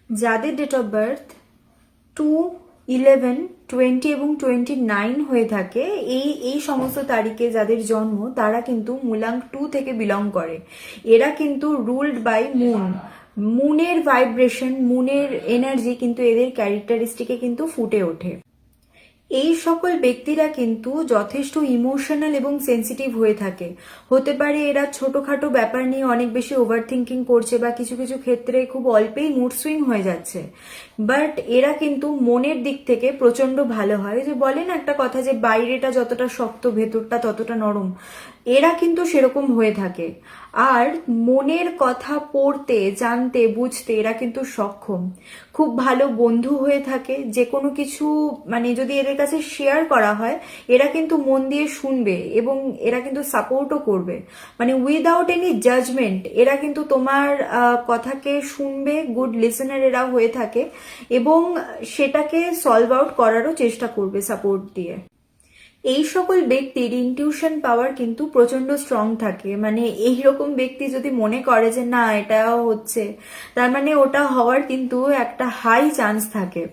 যাদের date of birth 2, 11, 20 এবং 29 হয়ে থাকে, এই এই সমস্ত তারিখে যাদের জন্ম তারা কিন্তু মূলাঙ্ক 2 থেকে বিলং করে। এরা কিন্তু রুলড বাই মুন। মুনের ভাইব্রেশন, মুনের এনার্জি কিন্তু এদের ক্যারেক্টারিস্টিকে কিন্তু ফুটে ওঠে। এই সকল ব্যক্তিরা কিন্তু যথেষ্ট ইমোশনাল এবং সেন্সিটিভ হয়ে থাকে। হতে পারে এরা ছোটখাটো ব্যাপার নিয়ে অনেক বেশি ওভার থিঙ্কিং করছে বা কিছু কিছু ক্ষেত্রে খুব অল্পেই মুড সুইং হয়ে যাচ্ছে, বাট এরা কিন্তু মনের দিক থেকে প্রচন্ড ভালো হয়। যে বলে না একটা কথা যে বাইরেটা যতটা শক্ত ভেতরটা ততটা নরম, এরা কিন্তু সেরকম হয়ে থাকে। আর মনের কথা পড়তে, জানতে, বুঝতে এরা কিন্তু সক্ষম। খুব ভালো বন্ধু হয়ে থাকে। যে কোনো কিছু মানে যদি এদের কাছে শেয়ার করা হয়, এরা কিন্তু মন দিয়ে শুনবে এবং এরা কিন্তু সাপোর্টও করবে। মানে উইদাউট এনি জাজমেন্ট এরা কিন্তু তোমার কথাকে শুনবে। গুড লিসেনার এরা হয়ে থাকে এবং সেটাকে সলভ আউট করারও চেষ্টা করবে সাপোর্ট দিয়ে। এই সকল ব্যক্তির ইনটিউশন পাওয়ার কিন্তু প্রচন্ড স্ট্রং থাকে। মানে এইরকম ব্যক্তি যদি মনে করে যে না এটা হচ্ছে, তার মানে ওটা হওয়ার কিন্তু একটা হাই চান্স থাকে।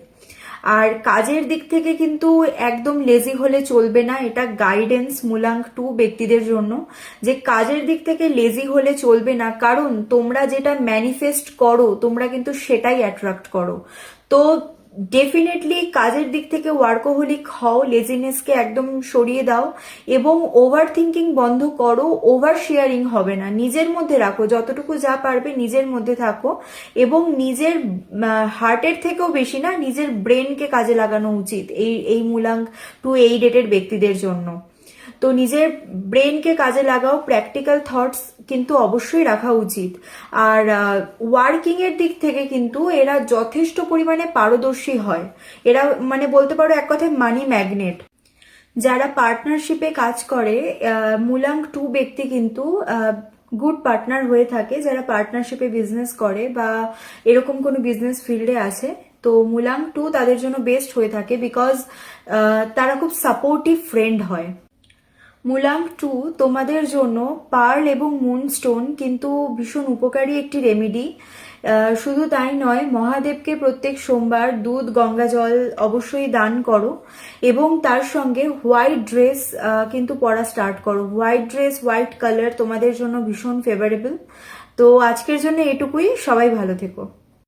আর কাজের দিক থেকে কিন্তু একদম লেজি হলে চলবে না, এটা গাইডেন্স মূলাঙ্ক 2 ব্যক্তিদের জন্য। যে কাজের দিক থেকে লেজি হলে চলবে না, কারণ তোমরা যেটা ম্যানিফেস্ট করো তোমরা কিন্তু সেটাই অ্যাট্রাক্ট করো। তো ডেফিনেটলি কাজের দিক থেকে ওয়ার্কোহলিক হও, লেজিনেসকে একদম সরিয়ে দাও এবং ওভার থিঙ্কিং বন্ধ করো। ওভার শেয়ারিং হবে না, নিজের মধ্যে রাখো, যতটুকু যা পারবে নিজের মধ্যে থাকো এবং নিজের হার্টের থেকেও বেশি না, নিজের ব্রেনকে কাজে লাগানো উচিত এই এই মূলাঙ্ক 2 এই ডেটের ব্যক্তিদের জন্য। তো নিজের ব্রেনকে কাজে লাগাও, প্র্যাকটিক্যাল থটস কিন্তু অবশ্যই রাখা উচিত। আর ওয়ার্কিং এর দিক থেকে কিন্তু এরা যথেষ্ট পরিমাণে পারদর্শী হয়। এরা মানে বলতে পারো এক কথায় মানি ম্যাগনেট। যারা পার্টনারশিপে কাজ করে, মূলাঙ্ক 2 ব্যক্তি কিন্তু গুড পার্টনার হয়ে থাকে। যারা পার্টনারশিপে বিজনেস করে বা এরকম কোনো বিজনেস ফিল্ডে আছে, তো মূলাঙ্ক 2 তাদের জন্য বেস্ট হয়ে থাকে, বিকজ তারা খুব সাপোর্টিভ ফ্রেন্ড হয়। মূলাঙ্ক 2 তোমাদের জন্য পার্ল এবং মুনস্টোন কিন্তু ভীষণ উপকারী একটি রেমেডি। শুধু তাই নয়, মহাদেবকে প্রত্যেক সোমবার দুধ গঙ্গা জল অবশ্যই দান করো এবং তার সঙ্গে হোয়াইট ড্রেস কিন্তু পরা স্টার্ট করো। হোয়াইট ড্রেস, হোয়াইট কালার তোমাদের জন্য ভীষণ ফেভারেবল। তো আজকের জন্য এটুকুই। সবাই ভালো থেকো।